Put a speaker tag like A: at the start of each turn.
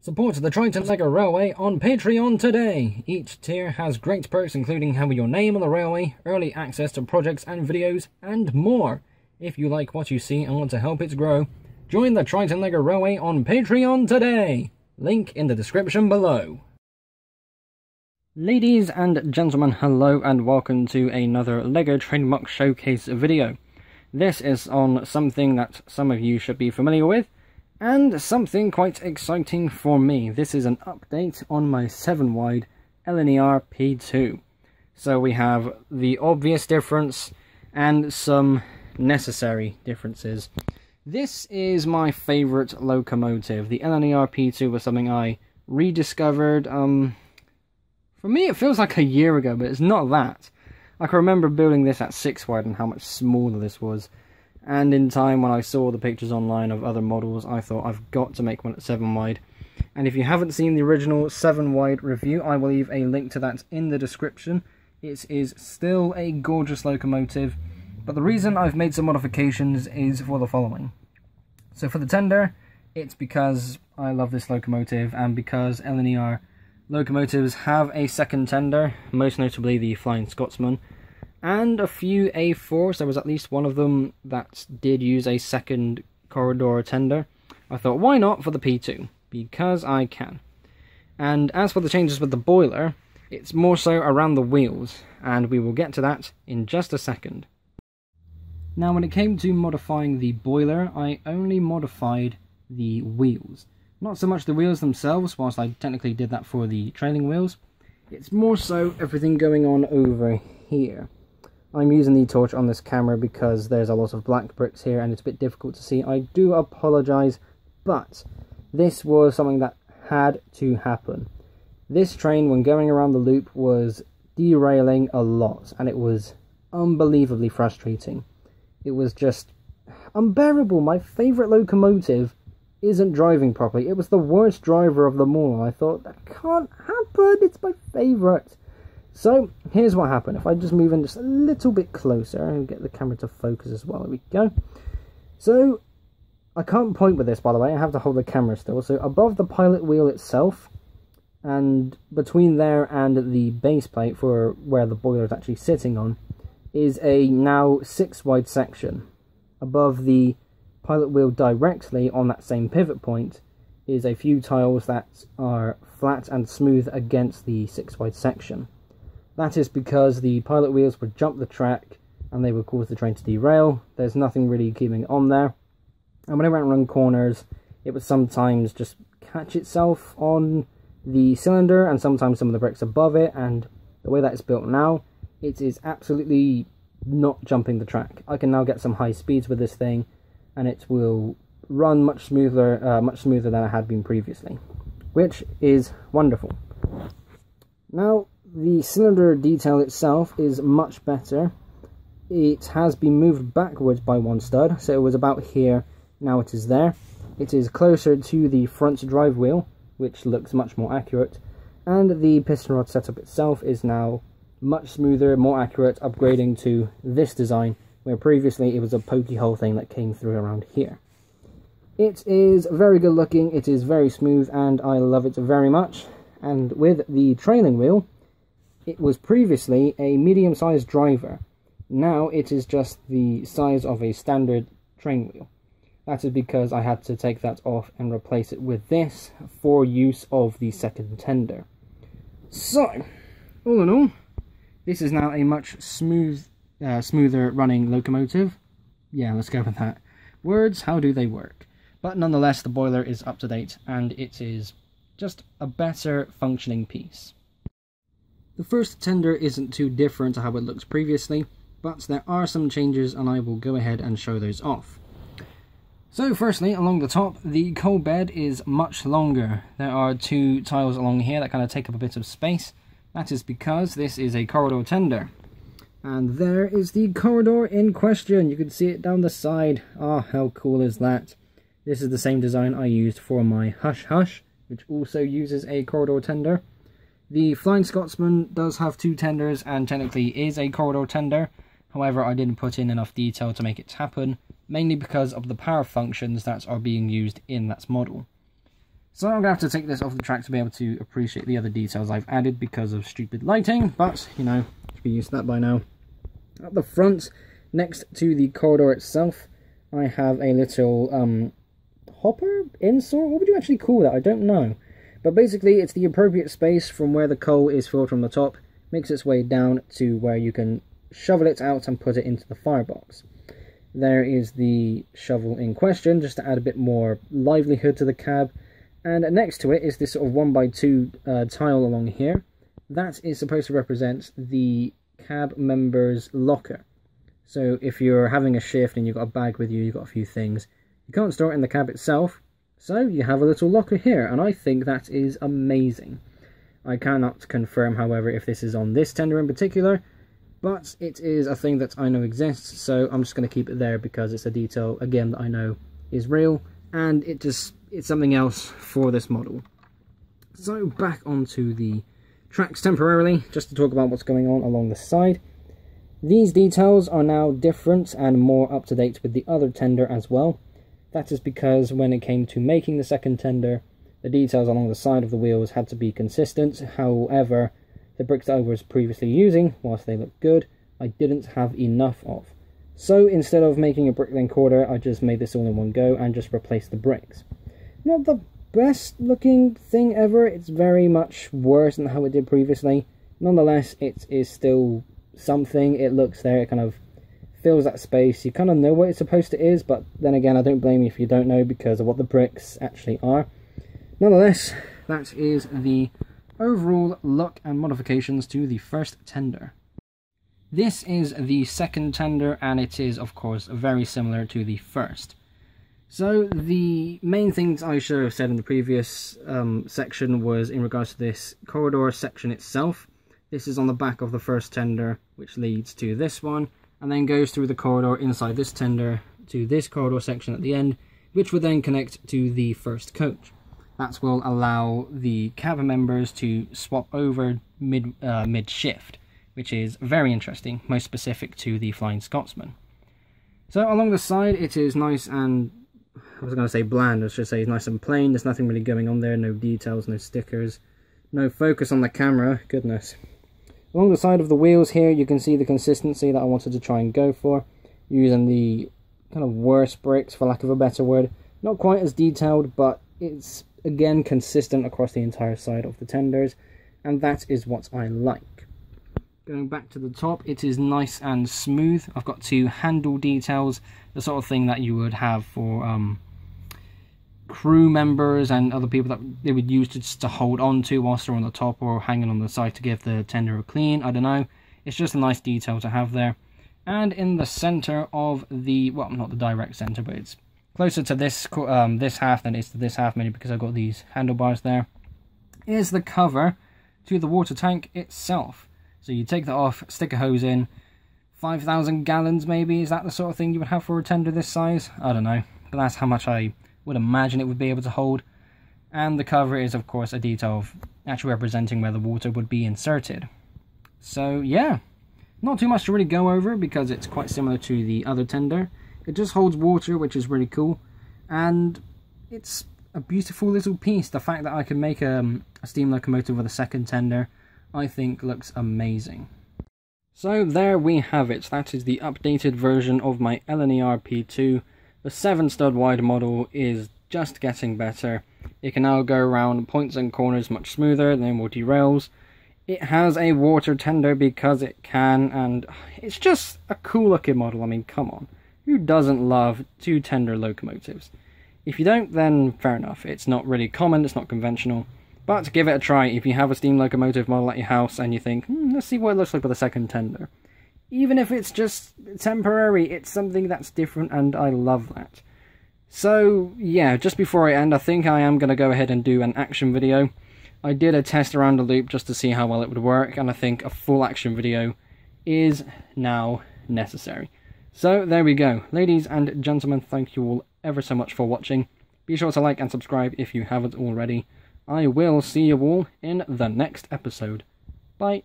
A: Support the Triton LEGO Railway on Patreon today! Each tier has great perks including having your name on the railway, early access to projects and videos, and more. If you like what you see and want to help it grow, join the Triton LEGO Railway on Patreon today! Link in the description below. Ladies and gentlemen, hello and welcome to another LEGO Trading MOC Showcase video. This is on something that some of you should be familiar with, and something quite exciting for me. This is an update on my 7-wide LNER P2. So we have the obvious difference and some necessary differences. This is my favourite locomotive. The LNER P2 was something I rediscovered, for me it feels like a year ago, but it's not that. I can remember building this at 6-wide and how much smaller this was. And in time, when I saw the pictures online of other models, I thought I've got to make one at 7-wide. And if you haven't seen the original 7-wide review, I will leave a link to that in the description. It is still a gorgeous locomotive, but the reason I've made some modifications is for the following. So for the tender, it's because I love this locomotive, and because LNER locomotives have a second tender, most notably the Flying Scotsman, and a few A4s. There was at least one of them that did use a second corridor tender. I thought, why not for the P2? Because I can. And as for the changes with the boiler, it's more so around the wheels, and we will get to that in just a second. Now, when it came to modifying the boiler, I only modified the wheels. Not so much the wheels themselves, whilst I technically did that for the trailing wheels. It's more so everything going on over here. I'm using the torch on this camera because there's a lot of black bricks here and it's a bit difficult to see. I do apologise, but this was something that had to happen. This train, when going around the loop, was derailing a lot, and it was unbelievably frustrating. It was just unbearable. My favourite locomotive isn't driving properly. It was the worst driver of them all. I thought, that can't happen, it's my favourite. So, here's what happened. If I just move in just a little bit closer and get the camera to focus as well. There we go. So, I can't point with this, by the way. I have to hold the camera still. So, above the pilot wheel itself, and between there and the base plate for where the boiler is actually sitting on, is a now 6-wide section. Above the pilot wheel directly on that same pivot point is a few tiles that are flat and smooth against the 6-wide section. That is because the pilot wheels would jump the track and they would cause the train to derail. There's nothing really keeping it on there. And when it went around corners, it would sometimes just catch itself on the cylinder and sometimes some of the bricks above it. And the way that it's built now, it is absolutely not jumping the track. I can now get some high speeds with this thing and it will run much smoother than it had been previously, which is wonderful. Now, the cylinder detail itself is much better. It has been moved backwards by one stud, so it was about here, now it is there. It is closer to the front drive wheel, which looks much more accurate, and the piston rod setup itself is now much smoother, more accurate, upgrading to this design, where previously it was a pokey hole thing that came through around here. It is very good looking, it is very smooth, and I love it very much. And with the trailing wheel, it was previously a medium-sized driver. Now it is just the size of a standard train wheel. That is because I had to take that off and replace it with this for use of the second tender. So, all in all, this is now a much smoother running locomotive. Yeah, let's go with that. Words, how do they work? But nonetheless, the boiler is up to date and it is just a better functioning piece. The first tender isn't too different to how it looks previously, but there are some changes and I will go ahead and show those off. So firstly, along the top, the coal bed is much longer. There are 2 tiles along here that kind of take up a bit of space. That is because this is a corridor tender. And there is the corridor in question. You can see it down the side. Ah, how cool is that? This is the same design I used for my Hush Hush, which also uses a corridor tender. The Flying Scotsman does have 2 tenders and technically is a corridor tender. However, I didn't put in enough detail to make it happen, mainly because of the power functions that are being used in that model. So I'm going to have to take this off the track to be able to appreciate the other details I've added because of stupid lighting, but, you know, should be used to that by now. At the front, next to the corridor itself, I have a little hopper? Insert? What would you actually call that? I don't know. But basically, it's the appropriate space from where the coal is filled from the top, makes its way down to where you can shovel it out and put it into the firebox. There is the shovel in question, just to add a bit more livelihood to the cab. And next to it is this sort of 1x2 tile along here. That is supposed to represent the cab member's locker. So if you're having a shift and you've got a bag with you, you've got a few things, you can't store it in the cab itself, so you have a little locker here, and I think that is amazing. I cannot confirm, however, if this is on this tender in particular, but it is a thing that I know exists, so I'm just going to keep it there because it's a detail, again, that I know is real, and it's something else for this model. So back onto the tracks temporarily, just to talk about what's going on along the side. These details are now different and more up to date with the other tender as well. That is because when it came to making the second tender, the details along the side of the wheels had to be consistent. However, the bricks that I was previously using, whilst they look good, I didn't have enough of. So instead of making a brick lane quarter, I just made this all in one go and just replaced the bricks. Not the best looking thing ever, it's very much worse than how it did previously. Nonetheless, it is still something. It looks there, it kind of fills that space. You kind of know what it's supposed to is, but then again, I don't blame you if you don't know because of what the bricks actually are. Nonetheless, that is the overall look and modifications to the first tender. This is the second tender, and it is, of course, very similar to the first. So, the main things I should have said in the previous section was in regards to this corridor section itself. This is on the back of the first tender, which leads to this one, and then goes through the corridor inside this tender to this corridor section at the end, which would then connect to the first coach. That will allow the cabin members to swap over mid-shift, which is very interesting, most specific to the Flying Scotsman. So along the side, it is nice and, I was going to say bland, I should say nice and plain. There's nothing really going on there, no details, no stickers, no focus on the camera, goodness. Along the side of the wheels here, you can see the consistency that I wanted to try and go for, using the kind of worse bricks, for lack of a better word. Not quite as detailed, but it's, again, consistent across the entire side of the tenders, and that is what I like. Going back to the top, it is nice and smooth. I've got two handle details, the sort of thing that you would have for crew members and other people that they would use just to hold on to whilst they're on the top or hanging on the side to give the tender a clean. I don't know. It's just a nice detail to have there. And in the center of the, well, not the direct center, but it's closer to this this half than it is to this half, mainly because I've got these handlebars there, is the cover to the water tank itself. So you take that off, stick a hose in, 5,000 gallons maybe, is that the sort of thing you would have for a tender this size? I don't know, but that's how much I would imagine it would be able to hold. And the cover is, of course, a detail of actually representing where the water would be inserted. So yeah, not too much to really go over because it's quite similar to the other tender. It just holds water, which is really cool, and it's a beautiful little piece. The fact that I can make a steam locomotive with a second tender, I think looks amazing. So there we have it. That is the updated version of my LNER P2. The 7-stud wide model is just getting better. It can now go around points and corners much smoother, no more derails. It has a water tender because it can, and it's just a cool looking model. I mean, come on. Who doesn't love two tender locomotives? If you don't, then fair enough. It's not really common, it's not conventional. But give it a try if you have a steam locomotive model at your house and you think, let's see what it looks like with a second tender. Even if it's just temporary, it's something that's different, and I love that. So, yeah, just before I end, I think I am going to go ahead and do an action video. I did a test around the loop just to see how well it would work, and I think a full action video is now necessary. So, there we go. Ladies and gentlemen, thank you all ever so much for watching. Be sure to like and subscribe if you haven't already. I will see you all in the next episode. Bye.